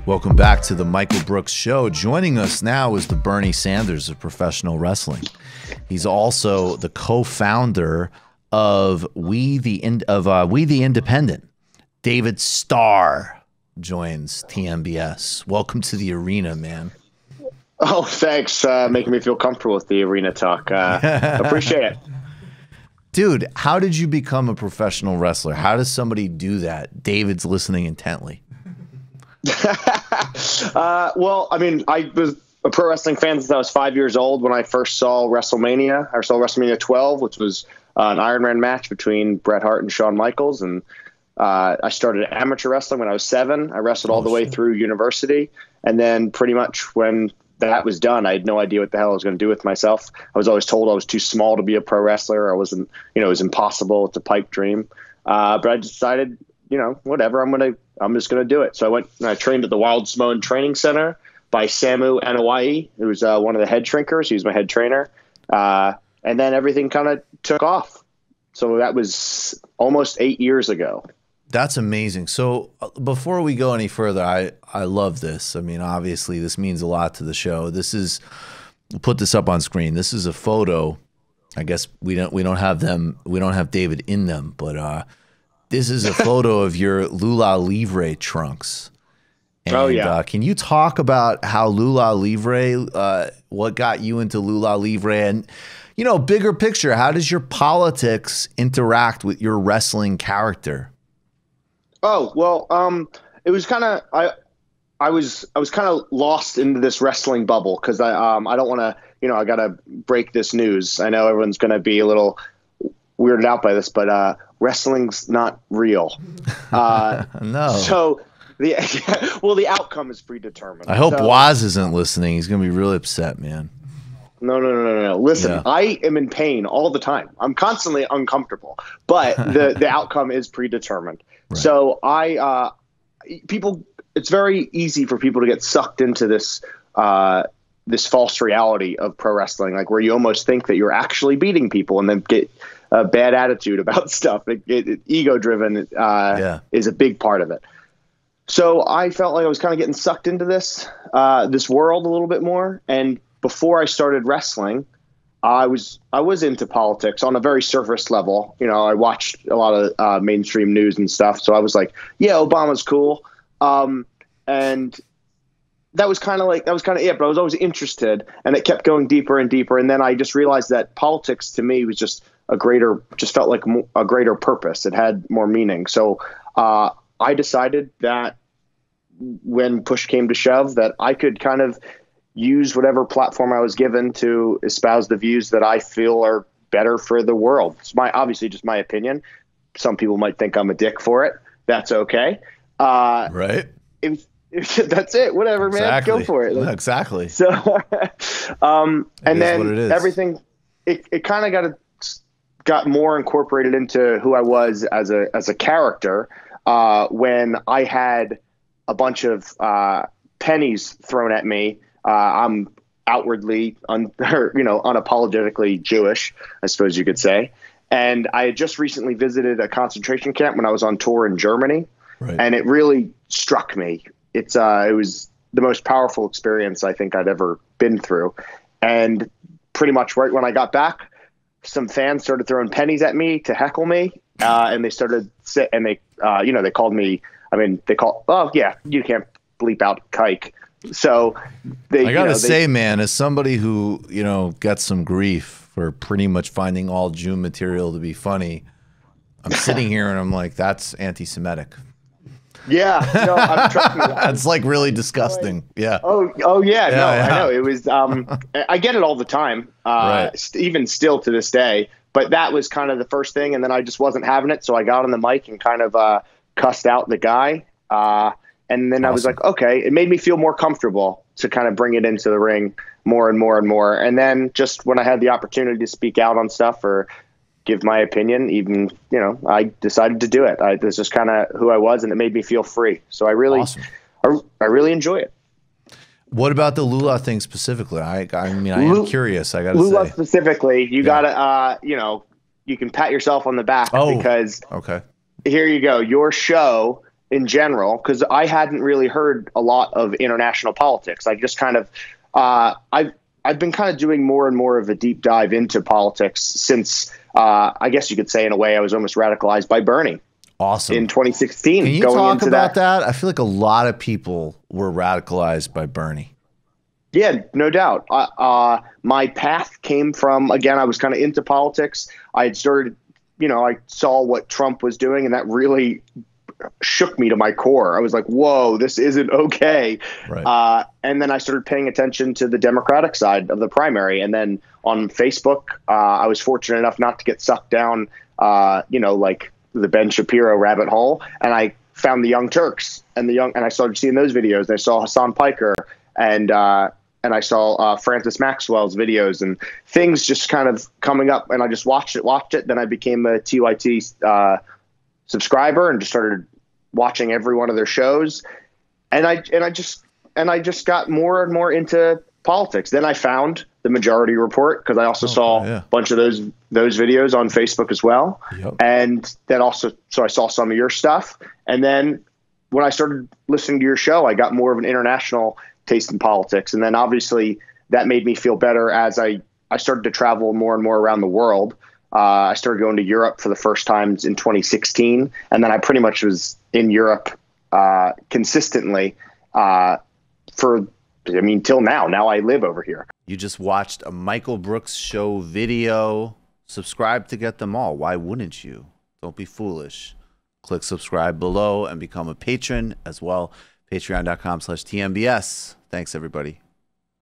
Welcome back to the Michael Brooks Show. Joining us now is the Bernie Sanders of professional wrestling. He's also the co-founder of We the Independent. David Starr joins TMBS. Welcome to the arena, man. Oh, thanks. Making me feel comfortable with the arena talk. Appreciate it. Dude, how did you become a professional wrestler? How does somebody do that? David's listening intently. Well, I mean, I was a pro wrestling fan since I was 5 years old when I first saw WrestleMania. I saw WrestleMania 12, which was an Iron Man match between Bret Hart and Shawn Michaels. And I started amateur wrestling when I was 7. I wrestled all the way through university. And then pretty much when that was done, I had no idea what the hell I was going to do with myself. I was always told I was too small to be a pro wrestler. I wasn't, it was impossible. It's a pipe dream. But I decided, whatever, I'm just going to do it. So I went and I trained at the Wild Samoan Training Center by Samu Anawai, who was one of the head shrinkers. He was my head trainer. And then everything kind of took off. So that was almost 8 years ago. That's amazing. So before we go any further, I love this. I mean, obviously this means a lot to the show. This is, we'll put this up on screen. This is a photo. I guess we don't have David in them, but this is a photo of your Lula Livre trunks. And, oh yeah. Can you talk about how Lula Livre, what got you into Lula Livre, and bigger picture, how does your politics interact with your wrestling character? Oh, well, it was kind of, I was kind of lost into this wrestling bubble because I don't want to, I got to break this news. I know everyone's going to be a little weirded out by this, but wrestling's not real. No. So the outcome is predetermined. I hope Waz isn't listening. He's going to be really upset, man. No. Listen, Yeah. I am in pain all the time. I'm constantly uncomfortable, but the outcome is predetermined. Right. So it's very easy for people to get sucked into this false reality of pro wrestling, like where you almost think that you're actually beating people and then get a bad attitude about stuff. Ego driven is a big part of it. So I felt like I was kind of getting sucked into this world a little bit more. And before I started wrestling, I was into politics on a very surface level. I watched a lot of mainstream news and stuff. So I was like, yeah, Obama's cool. And that was kind of it, but I was always interested, and it kept going deeper and deeper. And then I just realized that politics to me was just felt like a greater purpose. It had more meaning. So I decided that when push came to shove, that I could kind of use whatever platform I was given to espouse the views that I feel are better for the world. It's obviously just my opinion. Some people might think I'm a dick for it. That's okay. Right. That's it. Whatever, man. Exactly. Go for it. Yeah, exactly. So, and then everything, it kind of got more incorporated into who I was as a character when I had a bunch of pennies thrown at me. I'm outwardly, unapologetically Jewish, I suppose you could say. And I had just recently visited a concentration camp when I was on tour in Germany. Right. And it really struck me. It was the most powerful experience I think I'd ever been through. And pretty much right when I got back, some fans started throwing pennies at me to heckle me. And they started they called me, oh yeah, you can't bleep out kike. So I gotta say, man, as somebody who, gets some grief for pretty much finding all Jew material to be funny, I'm sitting here and I'm like, that's anti-Semitic. Yeah, no, I'm trusting you. That's like really disgusting. Yeah. Oh yeah. No, yeah. I know. It was. I get it all the time, right. Even still to this day. But that was kind of the first thing, and then I just wasn't having it, so I got on the mic and kind of cussed out the guy. And then I was like, okay, it made me feel more comfortable to kind of bring it into the ring more and more and more. And then just when I had the opportunity to speak out on stuff or give my opinion, even, I decided to do it. This is kind of who I was, and it made me feel free. So I really, I really enjoy it. What about the Lula thing specifically? I am curious. I got to say. Lula specifically, you got to, you can pat yourself on the back because okay. Here you go. Your show in general, because I hadn't really heard a lot of international politics. I just kind of, I've been kind of doing more and more of a deep dive into politics since, I guess you could say in a way I was almost radicalized by Bernie. Awesome. In 2016. Can you talk about that? I feel like a lot of people were radicalized by Bernie. Yeah, no doubt. My path came from, again, I was kind of into politics. I had started, I saw what Trump was doing, and that really shook me to my core. I was like, whoa, this isn't okay. Right. And then I started paying attention to the Democratic side of the primary. And then on Facebook, I was fortunate enough not to get sucked down, like the Ben Shapiro rabbit hole. And I found the Young Turks and I started seeing those videos. And I saw Hassan Piker and I saw Francis Maxwell's videos and things just kind of coming up. And I just watched it. Then I became a TYT subscriber and just started watching every one of their shows. And I just got more and more into politics. Then I found the Majority Report, because I also saw a bunch of those videos on Facebook as well. Yep. And then also, so I saw some of your stuff. And then when I started listening to your show, I got more of an international taste in politics. And then obviously that made me feel better as I started to travel more and more around the world. I started going to Europe for the first time in 2016. And then I pretty much was in Europe consistently till now. Now I live over here. You just watched a Michael Brooks show video. Subscribe to get them all. Why wouldn't you? Don't be foolish. Click subscribe below and become a patron as well. Patreon.com/TMBS. Thanks, everybody.